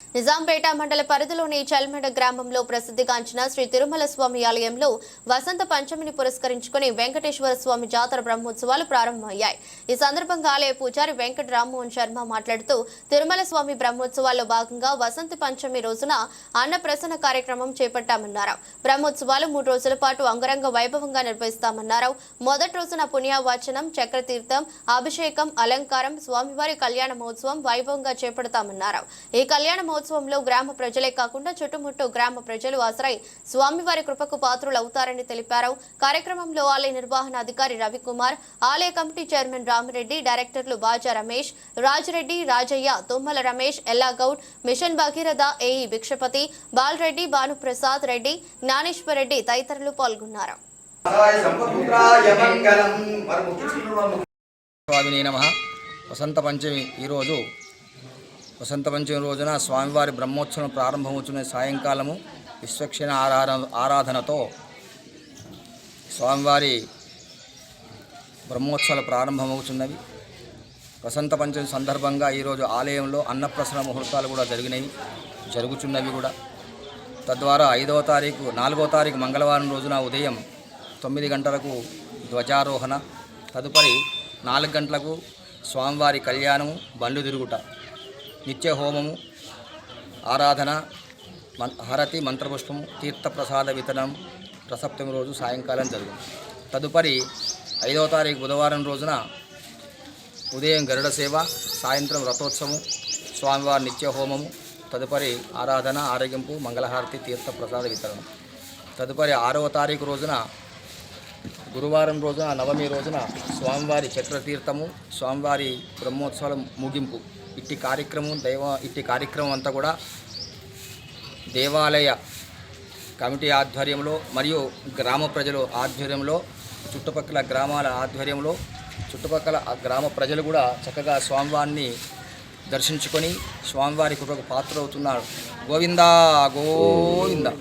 నిజాంపేట మండల పరిధిలోని చల్మెడ గ్రామంలో ప్రసిద్ధిగాంచిన శ్రీ తిరుమల స్వామి ఆలయంలో వసంత పంచమిని పురస్కరించుకుని వెంకటేశ్వర స్వామి జాతర బ్రహ్మోత్సవాలు ప్రారంభమయ్యాయి. ఈ సందర్భంగా ఆలయ పూజారి వెంకట రామ్మోహన్ శర్మ మాట్లాడుతూ తిరుమల స్వామి బ్రహ్మోత్సవాల్లో భాగంగా వసంత పంచమి రోజున అన్నప్రసన్న కార్యక్రమం చేపట్టామన్నారు. బ్రహ్మోత్సవాలు 3 రోజుల పాటు అంగరంగ వైభవంగా నిర్వహిస్తామన్నారు. మొదటి రోజున పుణ్యవాచనం, చక్రతీర్థం, అభిషేకం, అలంకారం, స్వామివారి కళ్యాణ మహోత్సవం వైభవంగా చేపడతామన్నారు. ఈ కళ్యాణ మహోత్సవంలో గ్రామ ప్రజలే కాకుండా చుట్టుముట్టు గ్రామ ప్రజలు హాజరై స్వామివారి కృపకు పాత్రులవుతారని తెలిపారు. కార్యక్రమంలో ఆలయ నిర్వహణ అధికారి రవికుమార్, ఆలయ కమిటీ చైర్మన్ రామిరెడ్డి, డైరెక్టర్లు బాజా రమేష్, రాజిరెడ్డి, రాజయ్య, తుమ్మల రమేష్, ఎల్లాగౌడ్, మిషన్ భగీరథ, ఏఈ భిక్షపతి, బాలరెడ్డి, భానుప్రసాద్ రెడ్డి, జ్ఞానేశ్వర్ రెడ్డి తదితరులు పాల్గొన్నారు. వసంత పంచమి ఈరోజు వసంత పంచమి రోజున స్వామివారి బ్రహ్మోత్సవం ప్రారంభమవుతున్న సాయంకాలము విశ్వక్షణ ఆరాధనతో స్వామివారి బ్రహ్మోత్సవాలు ప్రారంభమవుతున్నవి. వసంత పంచమి సందర్భంగా ఈరోజు ఆలయంలో అన్నప్రసన్న ముహూర్తాలు కూడా జరుగుతున్నవి కూడా. తద్వారా 4వ తారీఖు మంగళవారం రోజున ఉదయం 9 గంటలకు ధ్వజారోహణ, తదుపరి 4 గంటలకు స్వామివారి కళ్యాణము, బండ్లు తిరుగుట, నిత్య హోమము, ఆరాధన, హారతి, మంత్రపుష్పము, తీర్థప్రసాద వితరణం ప్రసప్తమి రోజు సాయంకాలం జరుగుతుంది. తదుపరి 5వ తారీఖు బుధవారం రోజున ఉదయం గరుడ సేవ, సాయంత్రం రథోత్సవం, స్వామివారి నిత్య హోమము, తదుపరి ఆరాధన, ఆరోగ్యంపు, మంగళహారతి, తీర్థప్రసాద వితరణం. తదుపరి 6వ తారీఖు రోజున గురువారం రోజున నవమి రోజున స్వామివారి చక్రతీర్థము, స్వామివారి బ్రహ్మోత్సవాల ముగింపు. ఇట్టి కార్యక్రమం అంతా కూడా దేవాలయ కమిటీ ఆధ్వర్యంలో మరియు గ్రామ ప్రజల ఆధ్వర్యంలో, చుట్టుపక్కల గ్రామాల ఆధ్వర్యంలో చుట్టుపక్కల గ్రామ ప్రజలు కూడా చక్కగా స్వామివారిని దర్శించుకొని స్వామివారి కృపకు పాత్రవుతున్నారు. గోవిందా గోవిందా.